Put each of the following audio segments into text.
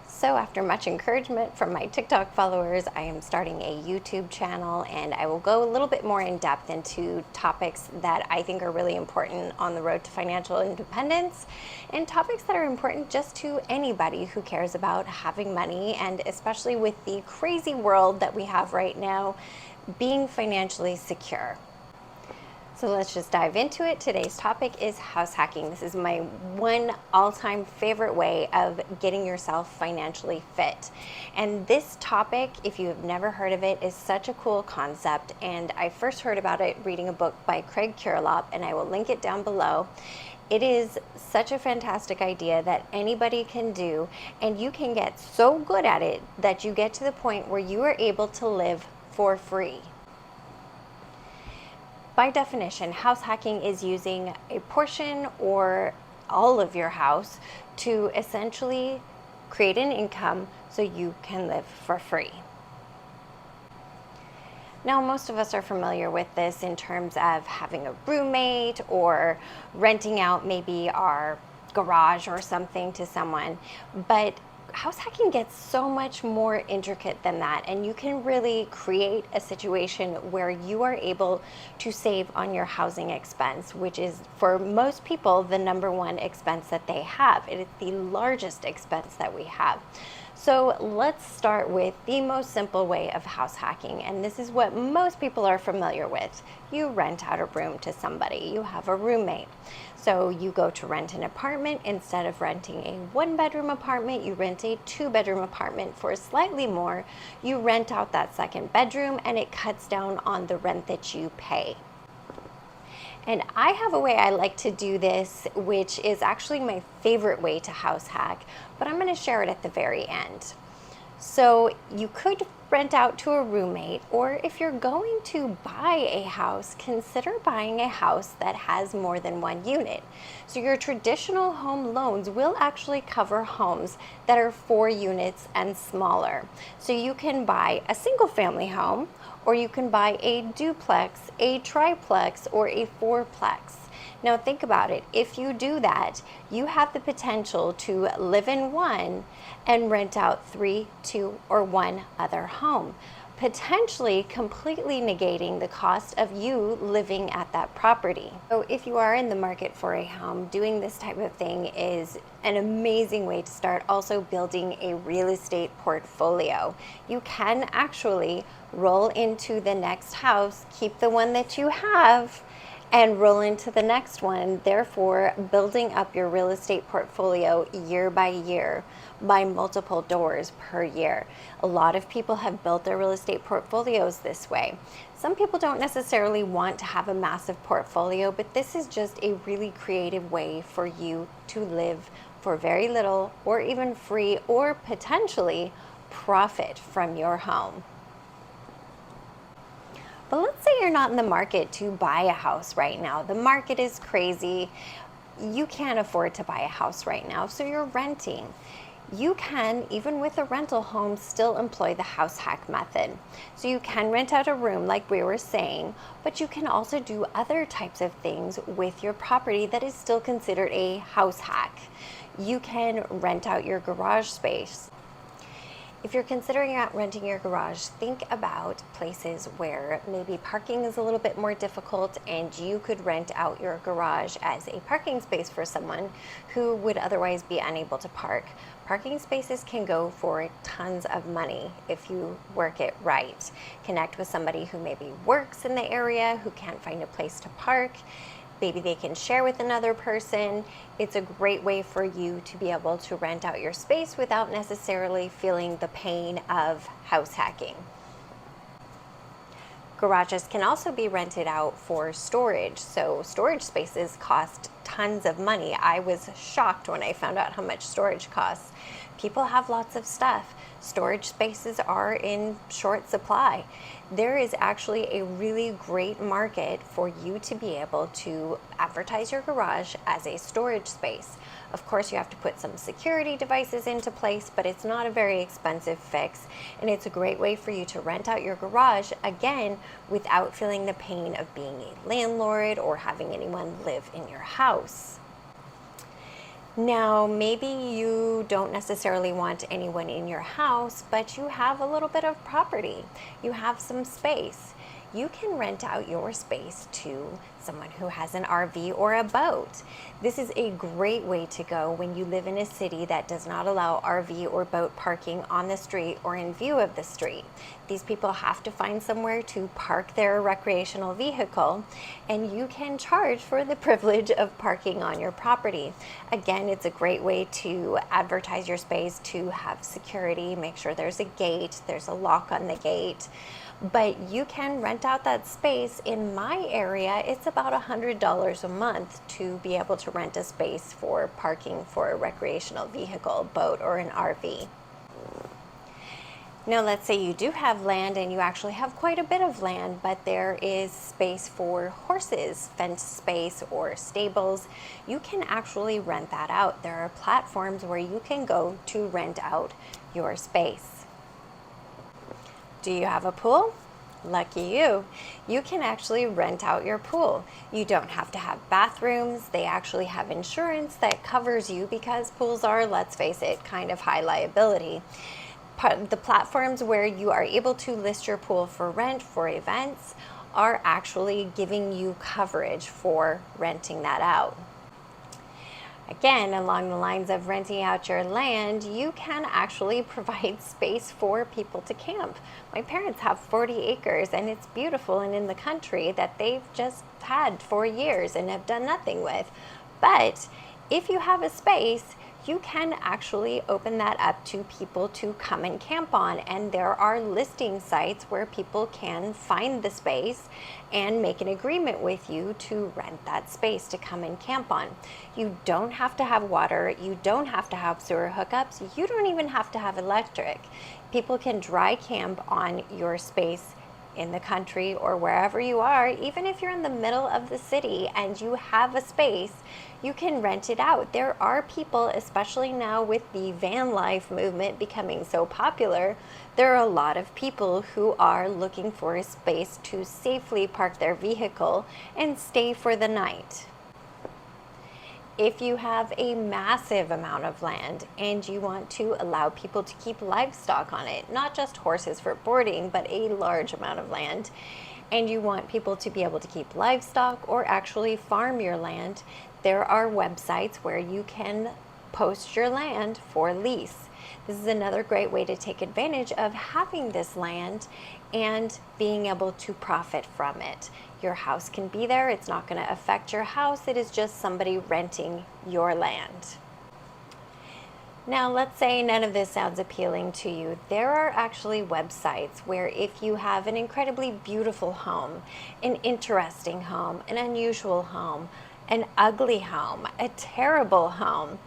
So after much encouragement from my TikTok followers, I am starting a YouTube channel, and I will go a little bit more in depth into topics that I think are really important on the road to financial independence, and topics that are important just to anybody who cares about having money, and especially with the crazy world that we have right now, being financially secure. So let's just dive into it. Today's topic is house hacking. This is my one all-time favorite way of getting yourself financially fit. And this topic, if you have never heard of it, is such a cool concept. And I first heard about it reading a book by Craig Curelop, and I will link it down below. It is such a fantastic idea that anybody can do, and you can get so good at it that you get to the point where you are able to live for free. By definition, house hacking is using a portion or all of your house to essentially create an income so you can live for free. Now, most of us are familiar with this in terms of having a roommate or renting out maybe our garage or something to someone, but house hacking gets so much more intricate than that, and you can really create a situation where you are able to save on your housing expense, which is for most people the number one expense that they have. It is the largest expense that we have. So let's start with the most simple way of house hacking, and this is what most people are familiar with. You rent out a room to somebody. You have a roommate. So you go to rent an apartment. Instead of renting a one-bedroom apartment, you rent a two-bedroom apartment for slightly more. You rent out that second bedroom, and it cuts down on the rent that you pay. And I have a way I like to do this, which is actually my favorite way to house hack, but I'm going to share it at the very end. So you could rent out to a roommate, or if you're going to buy a house, consider buying a house that has more than one unit. So your traditional home loans will actually cover homes that are 4 units and smaller. So you can buy a single family home, or you can buy a duplex, a triplex, or a fourplex. Now think about it. If you do that, you have the potential to live in one and rent out 3, 2, or 1 other home, potentially completely negating the cost of you living at that property. So if you are in the market for a home, doing this type of thing is an amazing way to start also building a real estate portfolio. You can actually roll into the next house, keep the one that you have, and roll into the next one, therefore building up your real estate portfolio year by year by multiple doors per year. A lot of people have built their real estate portfolios this way. Some people don't necessarily want to have a massive portfolio, but this is just a really creative way for you to live for very little, or even free, or potentially profit from your home. But let's say you're not in the market to buy a house right now. The market is crazy. You can't afford to buy a house right now, so you're renting. You can, even with a rental home, still employ the house hack method. So you can rent out a room like we were saying, but you can also do other types of things with your property that is still considered a house hack. You can rent out your garage space. If you're considering renting your garage, think about places where maybe parking is a little bit more difficult, and you could rent out your garage as a parking space for someone who would otherwise be unable to park. Parking spaces can go for tons of money if you work it right. Connect with somebody who maybe works in the area, who can't find a place to park. Maybe they can share with another person. It's a great way for you to be able to rent out your space without necessarily feeling the pain of house hacking. Garages can also be rented out for storage. So storage spaces cost tons of money. I was shocked when I found out how much storage costs. People have lots of stuff. Storage spaces are in short supply. There is actually a really great market for you to be able to advertise your garage as a storage space. Of course, you have to put some security devices into place, but it's not a very expensive fix, and it's a great way for you to rent out your garage, again, without feeling the pain of being a landlord or having anyone live in your house. Now, maybe you don't necessarily want anyone in your house, but you have a little bit of property. You have some space. You can rent out your space to someone who has an RV or a boat. This is a great way to go when you live in a city that does not allow RV or boat parking on the street or in view of the street. These people have to find somewhere to park their recreational vehicle, and you can charge for the privilege of parking on your property. Again, it's a great way to advertise your space, to have security, make sure there's a gate, there's a lock on the gate. But you can rent out that space. In my area, it's about $100 a month to be able to rent a space for parking for a recreational vehicle, boat, or an RV. Now, let's say you do have land and you actually have quite a bit of land, but there is space for horses, fenced space, or stables. You can actually rent that out. There are platforms where you can go to rent out your space. Do you have a pool? Lucky you. You can actually rent out your pool. You don't have to have bathrooms. They actually have insurance that covers you because pools are, let's face it, kind of high liability. The platforms where you are able to list your pool for rent for events are actually giving you coverage for renting that out. Again, along the lines of renting out your land, you can actually provide space for people to camp. My parents have 40 acres and it's beautiful and in the country that they've just had for years and have done nothing with. But if you have a space, you can actually open that up to people to come and camp on. And there are listing sites where people can find the space and make an agreement with you to rent that space to come and camp on. You don't have to have water. You don't have to have sewer hookups. You don't even have to have electric. People can dry camp on your space in the country or wherever you are. Even if you're in the middle of the city and you have a space, you can rent it out. There are people, especially now with the van life movement becoming so popular, there are a lot of people who are looking for a space to safely park their vehicle and stay for the night. If you have a massive amount of land and you want to allow people to keep livestock on it, not just horses for boarding, but a large amount of land, and you want people to be able to keep livestock or actually farm your land, there are websites where you can post your land for lease. This is another great way to take advantage of having this land and being able to profit from it. Your house can be there. It's not going to affect your house. It is just somebody renting your land. Now, let's say none of this sounds appealing to you. There are actually websites where if you have an incredibly beautiful home, an interesting home, an unusual home, an ugly home, a terrible home,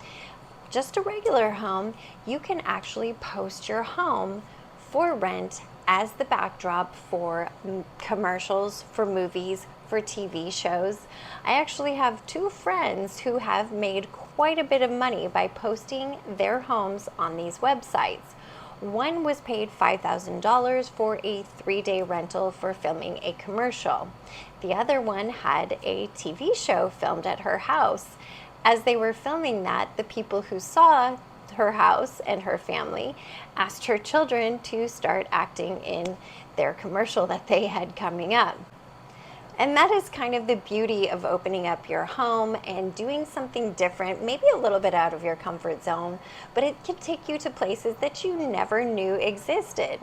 just a regular home, you can actually post your home for rent as the backdrop for commercials, for movies, for TV shows. I actually have two friends who have made quite a bit of money by posting their homes on these websites. One was paid $5,000 for a 3-day rental for filming a commercial. The other one had a TV show filmed at her house. As they were filming that, the people who saw her house and her family asked her children to start acting in their commercial that they had coming up. And that is kind of the beauty of opening up your home and doing something different, maybe a little bit out of your comfort zone, but it can take you to places that you never knew existed.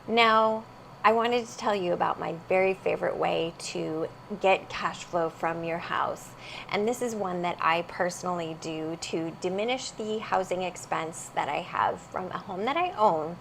Now, I wanted to tell you about my very favorite way to get cash flow from your house. And this is one that I personally do to diminish the housing expense that I have from a home that I own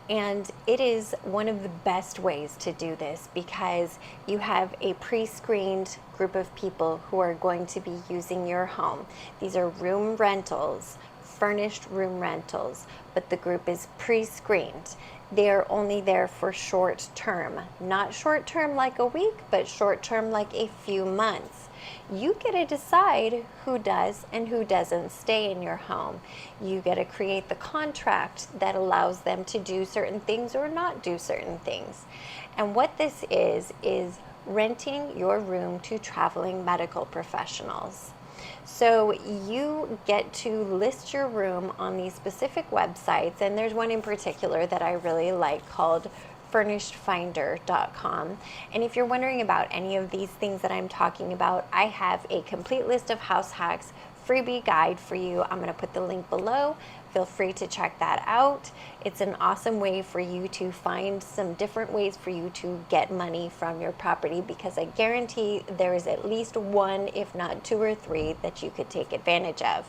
And it is one of the best ways to do this because you have a pre-screened group of people who are going to be using your home. These are room rentals, furnished room rentals, but the group is pre-screened. They are only there for short term, not short term like a week, but short term like a few months. You get to decide who does and who doesn't stay in your home. You get to create the contract that allows them to do certain things or not do certain things. And what this is renting your room to traveling medical professionals. So you get to list your room on these specific websites, and there's one in particular that I really like called furnishedfinder.com. And if you're wondering about any of these things that I'm talking about, I have a complete list of house hacks freebie guide for you. I'm going to put the link below. Feel free to check that out. It's an awesome way for you to find some different ways for you to get money from your property, because I guarantee there is at least one, if not two or three, that you could take advantage of.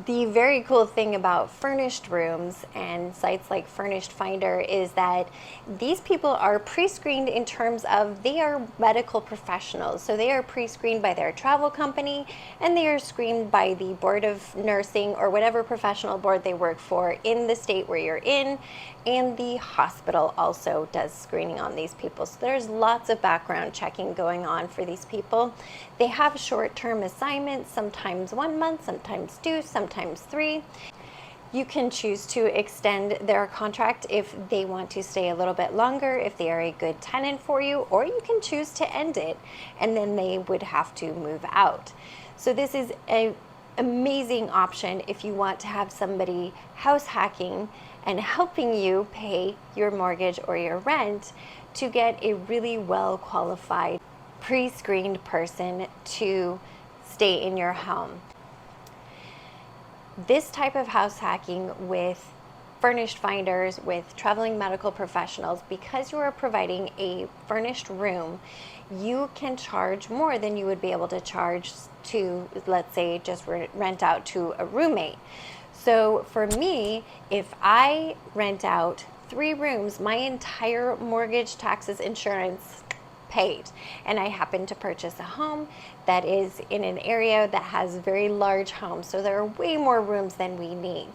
The very cool thing about furnished rooms and sites like Furnished Finder is that these people are pre-screened in terms of they are medical professionals. So they are pre-screened by their travel company, and they are screened by the Board of Nursing or whatever professional board they work for in the state where you're in. And the hospital also does screening on these people. So there's lots of background checking going on for these people. They have short-term assignments, sometimes 1 month, sometimes 2, sometimes 3. You can choose to extend their contract if they want to stay a little bit longer, if they are a good tenant for you, or you can choose to end it and then they would have to move out. So this is an amazing option if you want to have somebody house hacking and helping you pay your mortgage or your rent, to get a really well qualified pre-screened person to stay in your home. This type of house hacking with furnished finders, with traveling medical professionals, because you are providing a furnished room, you can charge more than you would be able to charge to, let's say, just rent out to a roommate. So for me, if I rent out 3 rooms, my entire mortgage, taxes, insurance paid, and I happen to purchase a home that is in an area that has very large homes, so there are way more rooms than we need.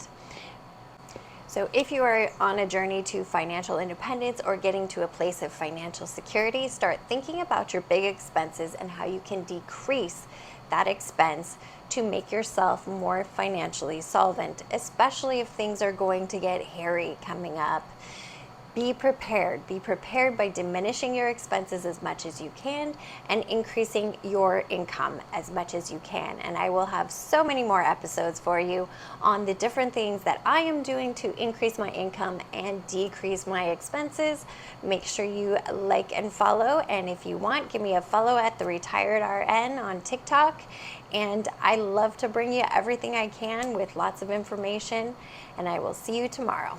So if you are on a journey to financial independence or getting to a place of financial security, start thinking about your big expenses and how you can decrease that expense to make yourself more financially solvent, especially if things are going to get hairy coming up. Be prepared. Be prepared by diminishing your expenses as much as you can and increasing your income as much as you can. And I will have so many more episodes for you on the different things that I am doing to increase my income and decrease my expenses. Make sure you like and follow. And if you want, give me a follow at The Retired RN on TikTok. And I love to bring you everything I can with lots of information. And I will see you tomorrow.